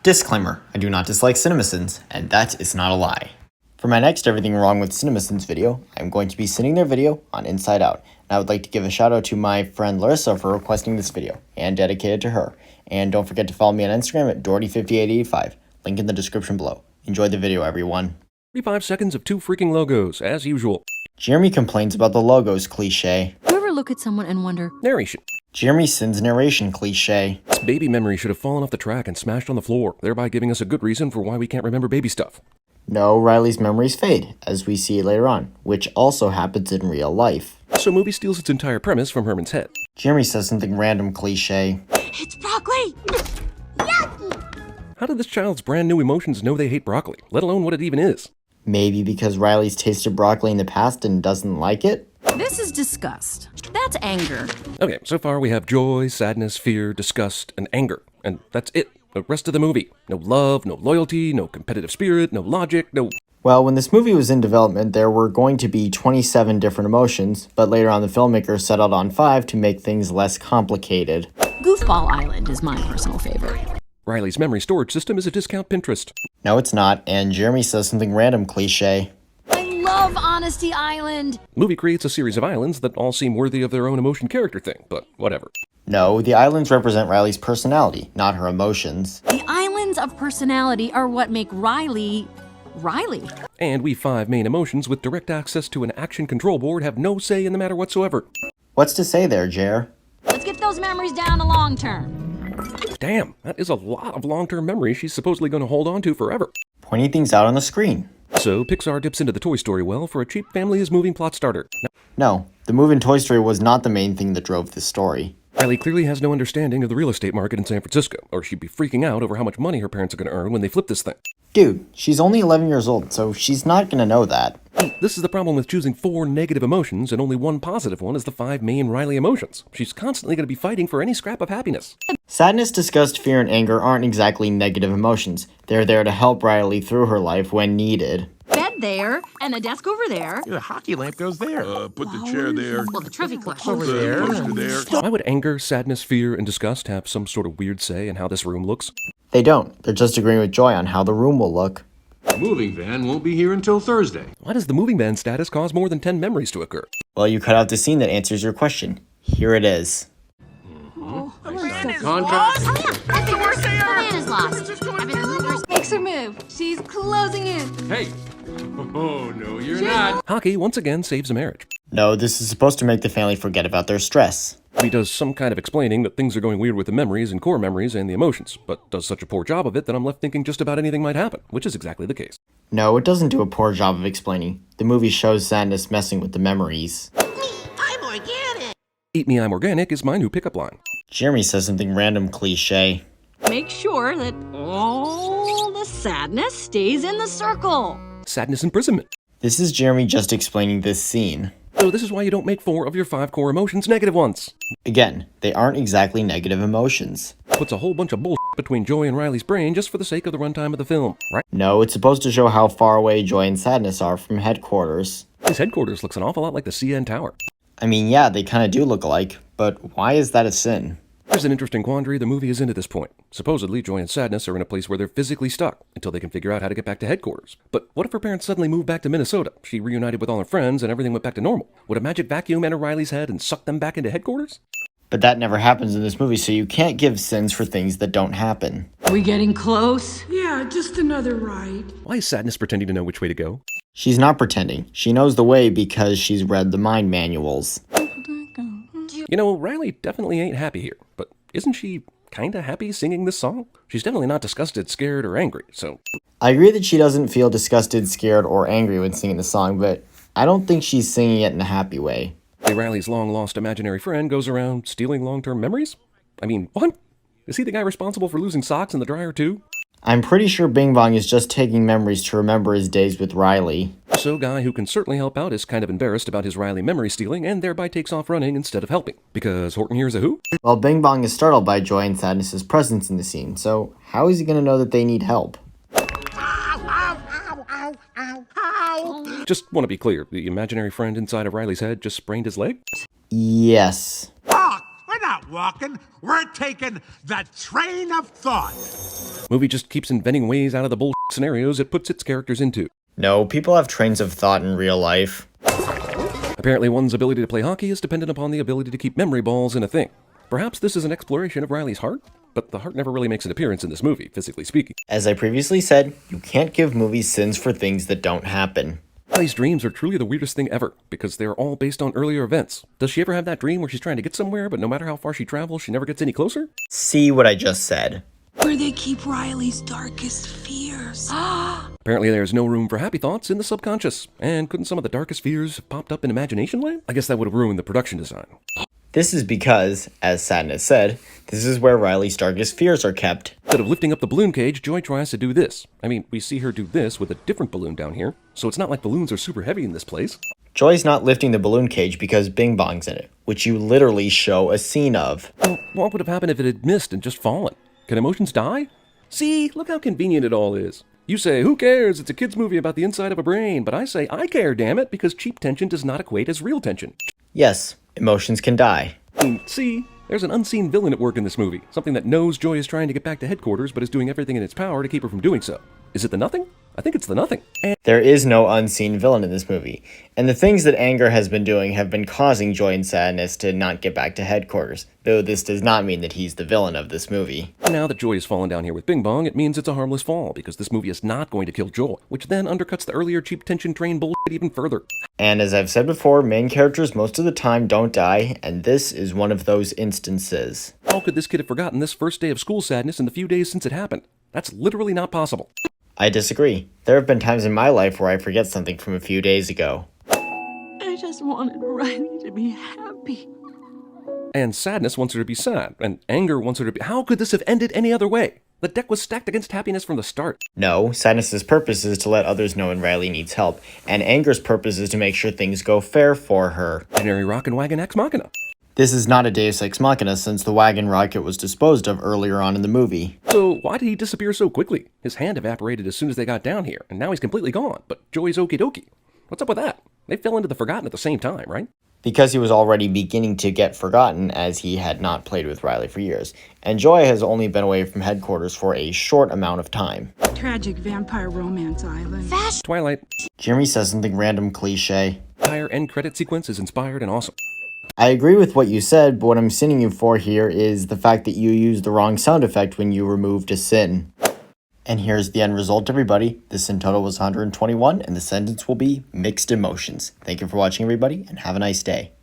Disclaimer, I do not dislike CinemaSins, and that is not a lie. For my next Everything Wrong with CinemaSins video, I'm going to be sending their video on Inside Out, and I would like to give a shout out to my friend Larissa for requesting this video, and dedicate it to her. And don't forget to follow me on Instagram at Doherty5885, link in the description below. Enjoy the video, everyone. 35 seconds of two freaking logos, as usual. Jeremy complains about the logos cliche. You ever look at someone and wonder, Narration. Jeremy sins narration cliche. This baby memory should have fallen off the track and smashed on the floor, thereby giving us a good reason for why we can't remember baby stuff. No, Riley's memories fade, as we see later on, which also happens in real life. So movie steals its entire premise from Herman's head. Jeremy says something random cliche. it's broccoli! How did this child's brand new emotions know they hate broccoli, let alone what it even is? Maybe because Riley's tasted broccoli in the past and doesn't like it? This is disgust. That's anger. Okay, so far we have joy, sadness, fear, disgust, and anger. And that's it. The rest of the movie. No love, no loyalty, no competitive spirit, no logic, no... Well, when this movie was in development, there were going to be 27 different emotions, but later on the filmmakers settled on 5 to make things less complicated. Goofball Island is my personal favorite. Riley's memory storage system is a discount Pinterest. No, it's not, and Jeremy says something random cliche. I love Honesty Island! Movie creates a series of islands that all seem worthy of their own emotion character thing, but whatever. No, the islands represent Riley's personality, not her emotions. The islands of personality are what make Riley... Riley. And we 5 main emotions with direct access to an action control board have no say in the matter whatsoever. What's to say there, Jer? Let's get those memories down to long term. Damn, that is a lot of long-term memory she's supposedly going to hold on to forever. Pointing things out on the screen. So Pixar dips into the Toy Story well for a cheap family is moving plot starter. No, the move in Toy Story was not the main thing that drove this story. Riley clearly has no understanding of the real estate market in San Francisco, or she'd be freaking out over how much money her parents are going to earn when they flip this thing. Dude, she's only 11 years old, so she's not gonna know that. This is the problem with choosing 4 negative emotions and only 1 positive one as the 5 main Riley emotions. She's constantly going to be fighting for any scrap of happiness. Sadness, disgust, fear, and anger aren't exactly negative emotions. They're there to help Riley through her life when needed. Bed there, and the desk over there. The hockey lamp goes there. Put the chair there. Well, the trophy collection. Over there. Poster there. Why would anger, sadness, fear, and disgust have some sort of weird say in how this room looks? They don't. They're just agreeing with Joy on how the room will look. The moving van won't be here until Thursday. Why does the moving van status cause more than 10 memories to occur? Well, you cut out the scene that answers your question. Here it is. Contract. That's the worst. The van is lost. Makes her move. She's closing in. Hey. Oh, no, you're not. Hockey once again saves a marriage. No, this is supposed to make the family forget about their stress. He does some kind of explaining that things are going weird with the memories and core memories and the emotions, but does such a poor job of it that I'm left thinking just about anything might happen, which is exactly the case. No, it doesn't do a poor job of explaining. The movie shows sadness messing with the memories. I'm organic. Eat Me, I'm Organic is my new pickup line. Jeremy says something random cliche. Make sure that all the sadness stays in the circle. Sadness imprisonment. This is Jeremy just explaining this scene. So this is why you don't make 4 of your 5 core emotions negative ones. Again, they aren't exactly negative emotions. Puts a whole bunch of bullshit between Joy and Riley's brain just for the sake of the runtime of the film, right? No, it's supposed to show how far away Joy and Sadness are from headquarters. His headquarters looks an awful lot like the CN Tower. I mean, yeah, they kinda do look alike, but why is that a sin? There's an interesting quandary the movie is in at this point. Supposedly, Joy and Sadness are in a place where they're physically stuck until they can figure out how to get back to headquarters. But what if her parents suddenly moved back to Minnesota? She reunited with all her friends and everything went back to normal. Would a magic vacuum enter Riley's head and suck them back into headquarters? But that never happens in this movie, so you can't give sins for things that don't happen. We getting close? Yeah, just another ride. Why is Sadness pretending to know which way to go? She's not pretending. She knows the way because she's read the mind manuals. You know, Riley definitely ain't happy here, but isn't she kinda happy singing this song? She's definitely not disgusted, scared, or angry, so... I agree that she doesn't feel disgusted, scared, or angry when singing the song, but I don't think she's singing it in a happy way. Riley's long-lost imaginary friend goes around stealing long-term memories? I mean, what? Is he the guy responsible for losing socks in the dryer too? I'm pretty sure Bing Bong is just taking memories to remember his days with Riley. So guy who can certainly help out is kind of embarrassed about his Riley memory stealing and thereby takes off running instead of helping. Because Horton here's a who? Well, Bing Bong is startled by Joy and Sadness's presence in the scene, so how is he gonna know that they need help? Just want to be clear, the imaginary friend inside of Riley's head just sprained his leg? Yes. We're not walking. We're taking the train of thought. Movie just keeps inventing ways out of the bullshit scenarios it puts its characters into. No, people have trains of thought in real life. Apparently one's ability to play hockey is dependent upon the ability to keep memory balls in a thing. Perhaps this is an exploration of Riley's heart? But the heart never really makes an appearance in this movie, physically speaking. As I previously said, you can't give movies sins for things that don't happen. Riley's dreams are truly the weirdest thing ever, because they are all based on earlier events. Does she ever have that dream where she's trying to get somewhere, but no matter how far she travels, she never gets any closer? See what I just said. Where they keep Riley's darkest fears. Apparently there's no room for happy thoughts in the subconscious. And couldn't some of the darkest fears have popped up in Imagination Land? I guess that would have ruined the production design. This is because, as Sadness said, this is where Riley's darkest fears are kept. Instead of lifting up the balloon cage, Joy tries to do this. I mean, we see her do this with a different balloon down here, so it's not like balloons are super heavy in this place. Joy's not lifting the balloon cage because Bing Bong's in it, which you literally show a scene of. Well, what would have happened if it had missed and just fallen? Can emotions die? See, look how convenient it all is. You say, who cares? It's a kid's movie about the inside of a brain. But I say, I care, damn it, because cheap tension does not equate as real tension. Yes, emotions can die. See, there's an unseen villain at work in this movie. Something that knows Joy is trying to get back to headquarters, but is doing everything in its power to keep her from doing so. Is it the Nothing? I think it's the Nothing. And There is no unseen villain in this movie, and the things that Anger has been doing have been causing Joy and Sadness to not get back to headquarters, though this does not mean that he's the villain of this movie. now that Joy has fallen down here with Bing Bong, it means it's a harmless fall, because this movie is not going to kill Joy, which then undercuts the earlier cheap tension train bullshit even further. And as I've said before, main characters most of the time don't die, and this is one of those instances. How could this kid have forgotten this first day of school sadness in the few days since it happened? That's literally not possible. I disagree. There have been times in my life where I forget something from a few days ago. I just wanted Riley to be happy. And Sadness wants her to be sad, and Anger wants her to be— how could this have ended any other way? The deck was stacked against happiness from the start. No, Sadness's purpose is to let others know when Riley needs help, and Anger's purpose is to make sure things go fair for her. Ordinary rock and wagon ex machina. This is not a Deus Ex Machina since the wagon rocket was disposed of earlier on in the movie. So why did he disappear so quickly? His hand evaporated as soon as they got down here, and now he's completely gone, but Joy's okie dokie. What's up with that? They fell into the Forgotten at the same time, right? Because he was already beginning to get forgotten as he had not played with Riley for years, and Joy has only been away from headquarters for a short amount of time. Tragic vampire romance island. Twilight. Jeremy says something random cliche. Entire end credit sequence is inspired and awesome. I agree with what you said, but what I'm sinning you for here is the fact that you used the wrong sound effect when you removed a sin. And here's the end result, everybody. The sin total was 121, and the sentence will be mixed emotions. Thank you for watching, everybody, and have a nice day.